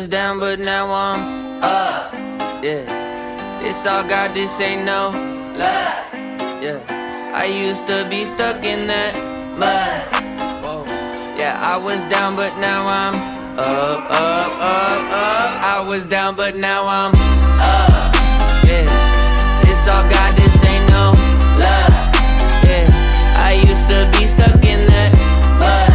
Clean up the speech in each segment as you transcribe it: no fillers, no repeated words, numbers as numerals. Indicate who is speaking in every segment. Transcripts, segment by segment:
Speaker 1: was down, but now I'm up. Yeah, this all God, this ain't no luck. Yeah, I used to be stuck in that mud. Whoa. Yeah, I was down, but now I'm up, up, up, up. I was down, but now I'm up. Yeah, this all God, this ain't no luck. Yeah, I used to be stuck in that mud.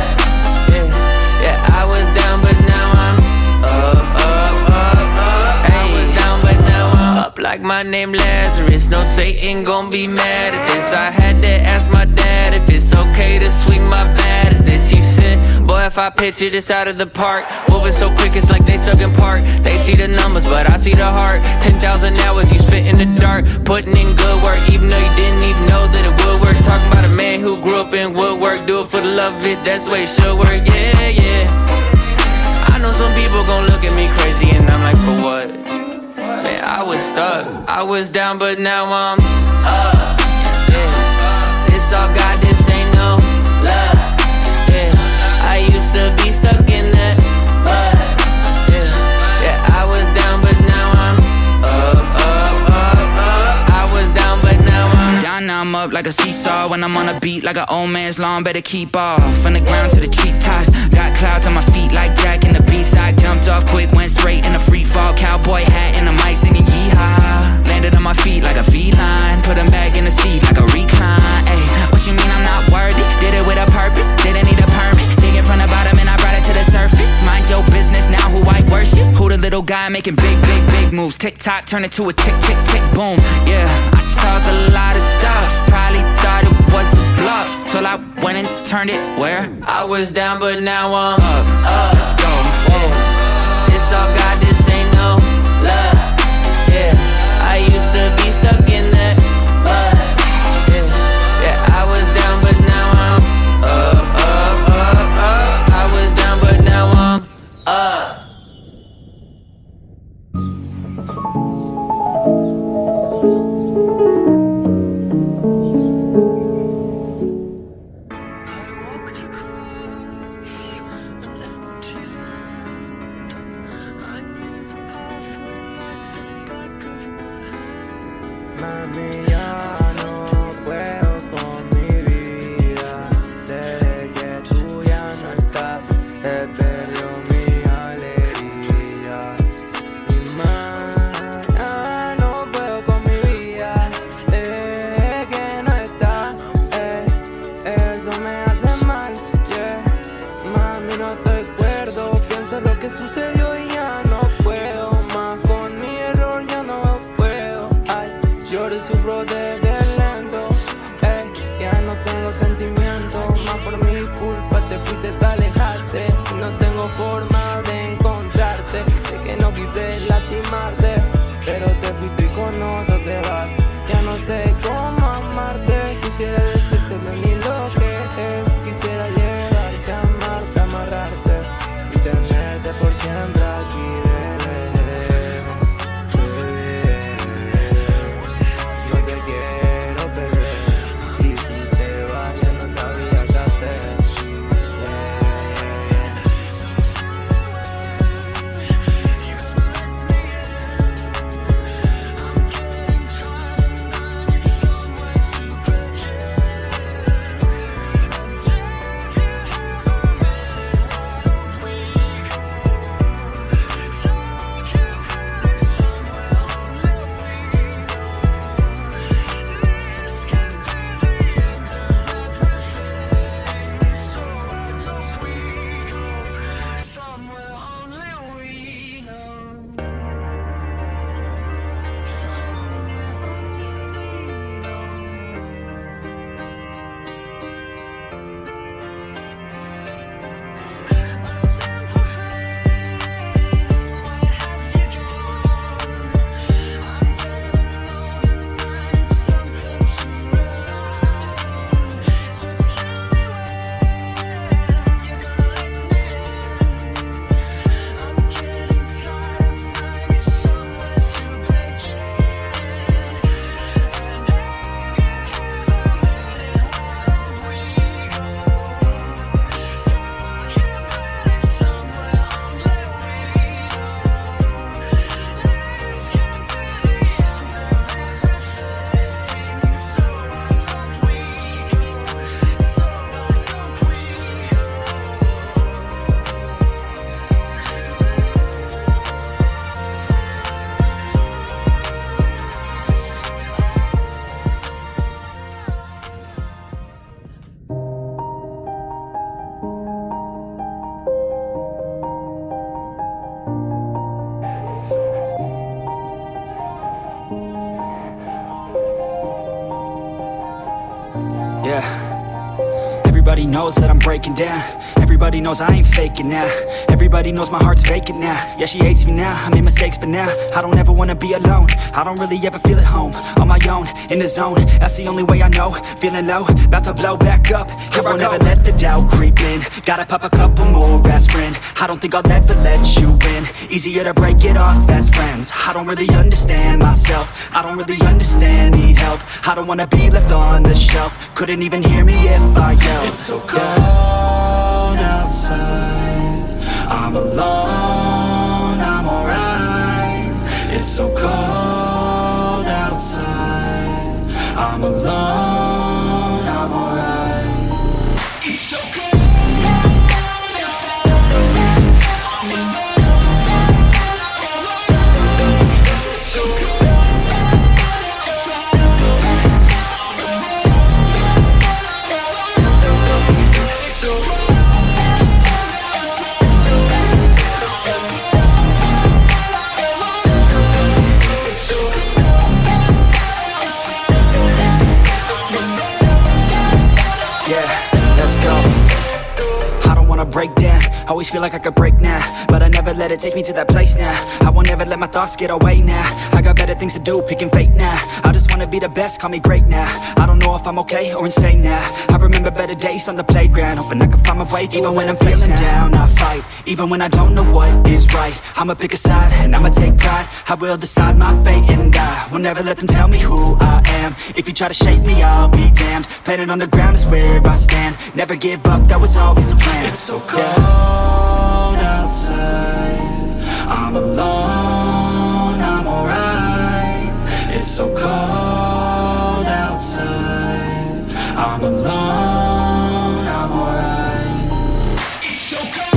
Speaker 1: Yeah, I was down, but now I'm up, up, up, up. I was down, but now I'm up like my name Lazarus. No Satan gon' be mad at this. I had to ask my dad if it's okay to swing my bat at this. He said, boy, if I picture this out of the park, moving so quick it's like they stuck in park. They see the numbers, but I see the heart. 10,000 hours you spit in the dark, putting in good work, even though you didn't even know that it would work. Talking about a man who grew up in woodwork, do it for the love of it, that's the way it should work. Yeah, yeah. I know some people gon' look at me crazy and I'm like, for what? Man, I was stuck, I was down, but now I'm up. Yeah, this all God, this ain't no love. Yeah, I used to be stuck in that mud. Yeah, I was down, but now I'm up, up, up, up. I was down, but now I'm
Speaker 2: down, now I'm up like a seesaw. When I'm on a beat like an old man's lawn, better keep off. From the ground to the treetops, got clouds on my feet like Jack in the Beanstalk. Jumped off quick, went straight in a free fall. Cowboy hat and a mic singing yeehaw. Landed on my feet like a feline, put him back in the seat like a recline. Ay, what you mean I'm not worthy? Did it with a purpose, didn't need a permit. Digging from the bottom and I brought it to the surface. Mind your business, now who I worship. Who the little guy making big, big, big moves. Tick tock, turn it to a tick, tick, tick, boom. Yeah, I talk a lot of stuff, probably thought it was a bluff, till I went and turned it where?
Speaker 1: I was down, but now I'm up.
Speaker 2: Let's go.
Speaker 1: Yeah, this all God, this ain't no love. Yeah, I used to be stuck in that mud. Yeah, I was down, but now I'm up, up, up, up. I was down, but now I'm up.
Speaker 3: Mami, ya no puedo con mi vida. Desde que tú ya no estás, se perdió mi alegría. Y más, ya no puedo con mi vida. Desde que no estás, eso me hace mal, yeah. Mami, no te acuerdo, pienso lo que sucedió y ya no puedo más con mi error, ya no puedo. Lloro y sufro
Speaker 4: Yeah. Everybody knows that I'm breaking down. Everybody knows I ain't faking now. Everybody knows my heart's vacant now. Yeah, she hates me now, I made mistakes but now I don't ever wanna be alone. I don't really ever feel at home. On my own, in the zone, that's the only way I know. Feeling low, about to blow back up. Here I won't ever let the doubt creep in. Gotta pop a couple more aspirin. I don't think I'll ever let you in. Easier to break it off as friends. I don't really understand myself. I don't really understand, need help. I don't wanna be left on the shelf. Couldn't even hear me if I yelled. It's so cold outside, I'm alone, I'm alright. It's so cold outside, I'm alone, I'm alright. It's so cold. Break down, always feel like I could break now, but I never let it take me to that place now. I won't ever let my thoughts get away now. I got better things to do, picking fate now. I just wanna be the best, call me great now. I don't know if I'm okay or insane now. I remember better days on the playground, hoping I can find my way. Even when I'm feeling down, I fight. Even when I don't know what is right, I'ma pick a side and I'ma take pride. I will decide my fate and I will never let them tell me who I am. If you try to shape me, I'll be damned. Planet on the ground is where I stand. Never give up, that was always the plan. It's so cold outside, I'm alone, I'm alright. It's so cold outside, I'm alone, I'm alright. It's so cold.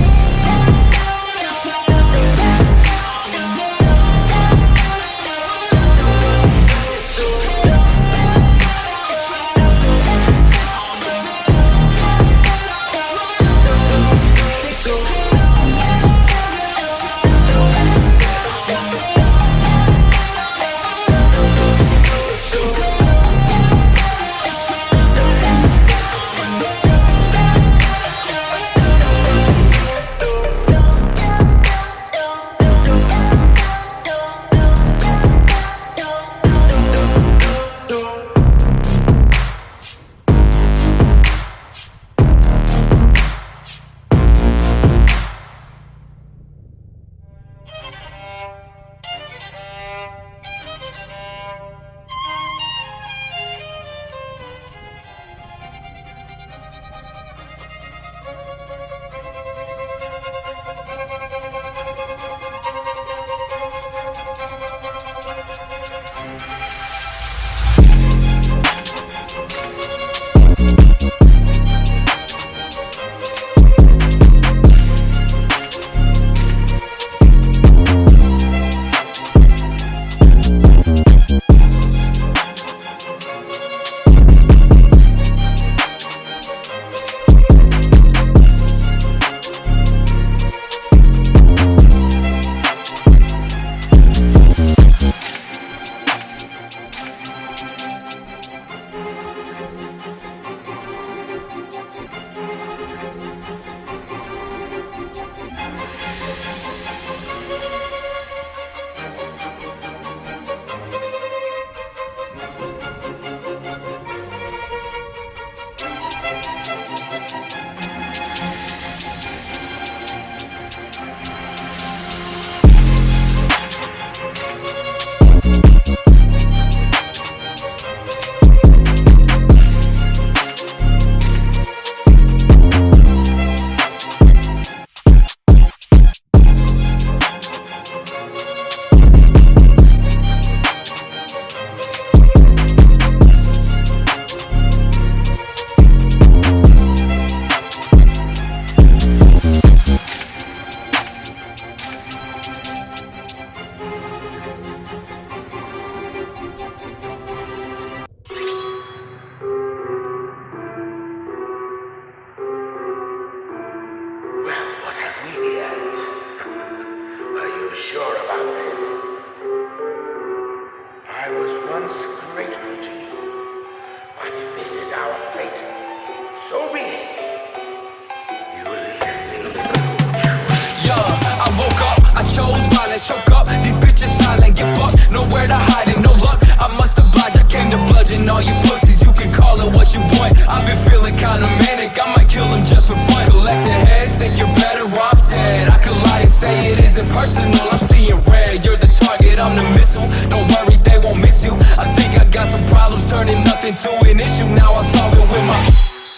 Speaker 5: missile. Don't worry, they won't miss you. I think I got some problems turning nothing to an issue. Now I solve it with my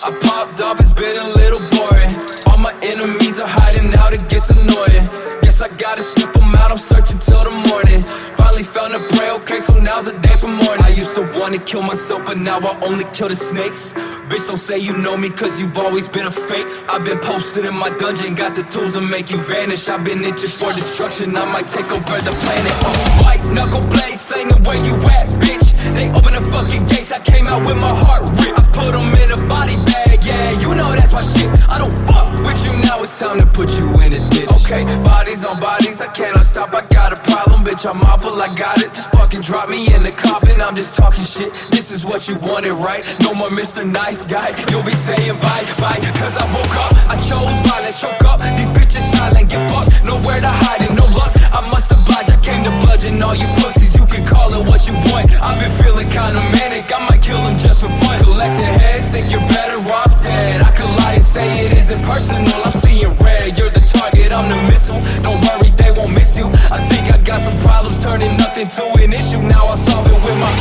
Speaker 5: I popped off, it's been a little boring. All my enemies are hiding out, it gets annoying. Guess I gotta sniff them out, I'm searching till the morning. Finally found a prey, okay, so now's the day for morning. I used to wanna kill myself, but now I only kill the snakes. Bitch, don't say you know me, cause you've always been a fake. I've been posted in my dungeon, got the tools to make you vanish. I've been itching for destruction, I might take over the planet. White knuckle blades, slanging where you at, bitch. They open the fucking gates, I came out with my heart ripped. I put them in a body bag, yeah, you know that's my shit. I don't fuck with you, now it's time to put you in a ditch. Okay, bodies on bodies, I cannot stop, I got a problem, bitch, I'm awful, I got it. Just fucking drop me in the coffin, I'm just talking shit. This is what you wanted, right? No more Mr. Nice Guy, you'll be saying bye, bye. Cause I woke up, I chose violence, shook up. These bitches silent, get fucked, nowhere to hide and no luck. I must oblige, I came to bludgeon all you pussies. You can call it what you want. I've been feeling kinda manic, I might kill them just for fun. Collecting heads, think you're better off dead. I could lie and say it isn't personal, I'm seeing red. You're the target, I'm the missile. Don't worry, they won't miss you. I think I got some problems turning nothing to an issue. Now I solve it with my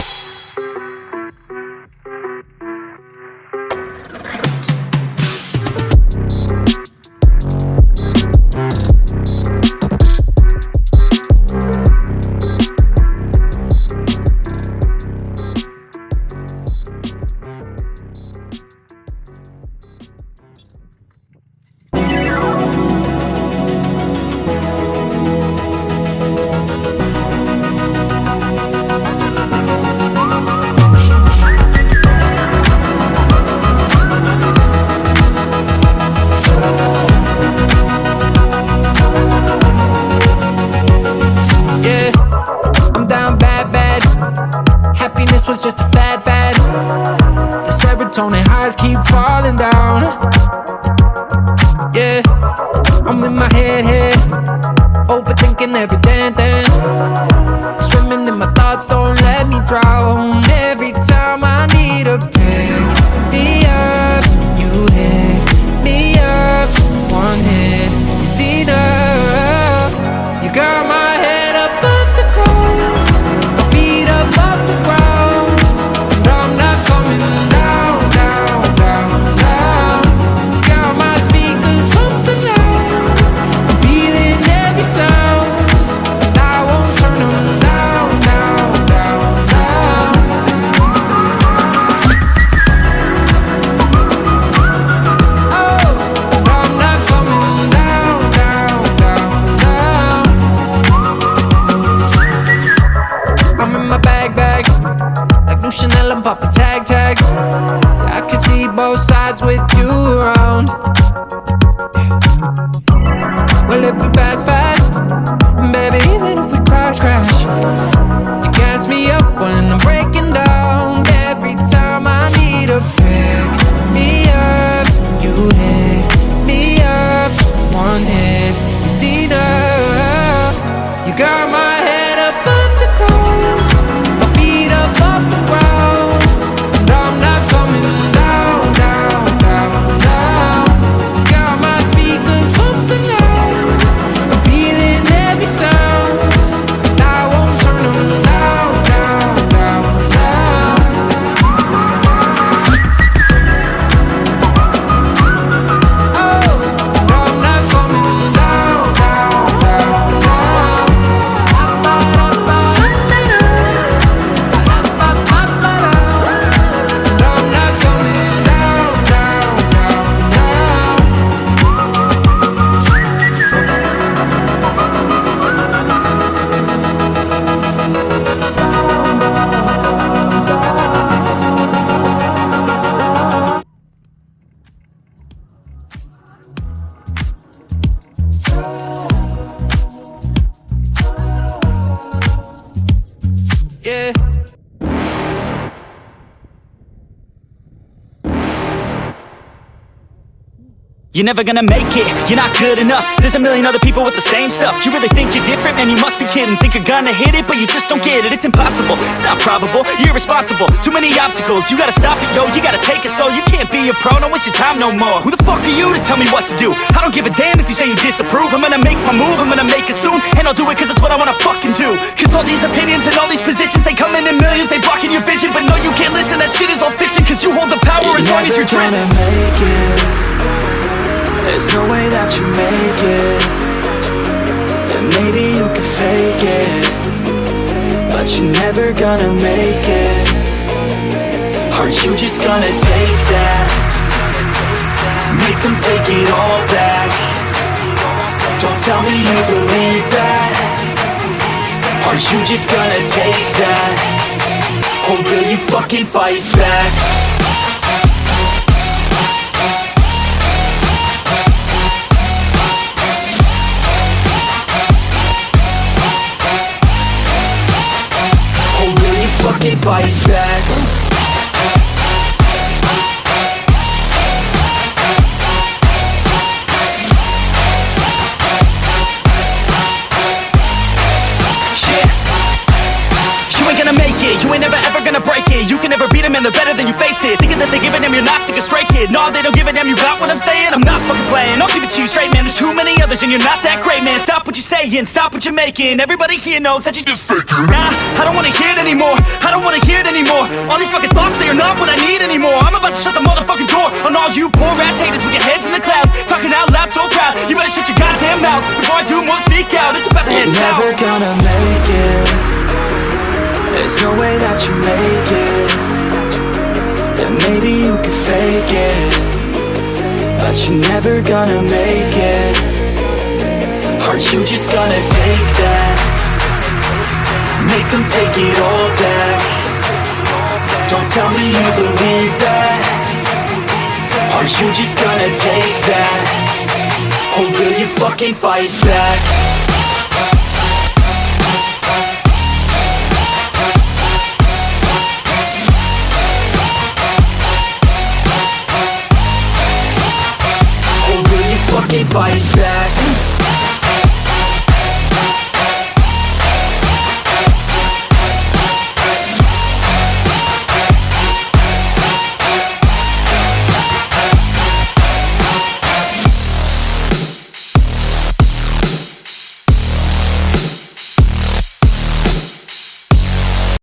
Speaker 2: was just a fad. The serotonin highs keep falling down. Yeah, I'm in my head, overthinking every damn thing. Swimming in my thoughts, don't let me drown. Every time I need a pick me up, you hit me up. One hit is enough. You got my head above the clouds, my feet up off the ground, and I'm not coming down, down, down, down. Got my speakers pumping loud, I'm feeling every sound, and I won't turn them down, down, down, down. Oh, and I'm not coming down, down, down, down. I'm in my bag, like new Chanel and Papa tags. I can see both sides with you around. We're living fast, baby, even if we crash. You gas me up when I'm breaking down. Every time I need a pick me up, you hit me up. One hit is enough. You got my head above the clouds, my feet up off the ground, and I'm not coming down, down, down, down. Got my speakers pumping loud, I'm feeling every sound, and I won't turn
Speaker 4: You're never gonna make it, you're not good enough. There's a million other people with the same stuff. You really think you're different? Man, you must be kidding. Think you're gonna hit it, but you just don't get it. It's impossible, it's not probable, you're irresponsible. Too many obstacles, you gotta stop it, yo. You gotta take it slow, you can't be a pro. Don't waste your time no more. Who the fuck are you to tell me what to do? I don't give a damn if you say you disapprove. I'm gonna make my move, I'm gonna make it soon. And I'll do it cause it's what I wanna fucking do. Cause all these opinions and all these positions, they come in millions, they blocking your vision. But no, you can't listen, that shit is all fiction. Cause you hold the power as long as you're dreaming.
Speaker 3: Make it. There's no way that you make it. And maybe you can fake it, but you're never gonna make it. Are you just gonna take that? Make them take it all back. Don't tell me you believe that. Are you just gonna take that? Or will you fucking fight back? Fucking fight back. You ain't gonna make it, you ain't never ever gonna break it. You can never beat them and they're better than you face it. Thinking that they give a damn, you're not thinking straight, kid. No, they don't give a damn, you got what I'm saying? I'm not fucking playing, I'll give it to you straight, man. There's too many others and you're not that great, man. Stop what you're saying, stop what you're making. Everybody here knows that you just faking. Nah, I don't wanna hear it anymore, I don't wanna hear it anymore. All these fucking thoughts, they are not what I need anymore. I'm about to shut the motherfucking door on all you poor ass haters with your heads in the clouds, talking out loud so proud. You better shut your goddamn mouth before I do more speak out. It's about to head south. You're never gonna make it. There's no way that you make it. And maybe you can fake it, but you're never gonna make it. Are you just gonna take that? Make them take it all back. Don't tell me you believe that. Are you just gonna take that? Or will you fucking fight back? Fight back.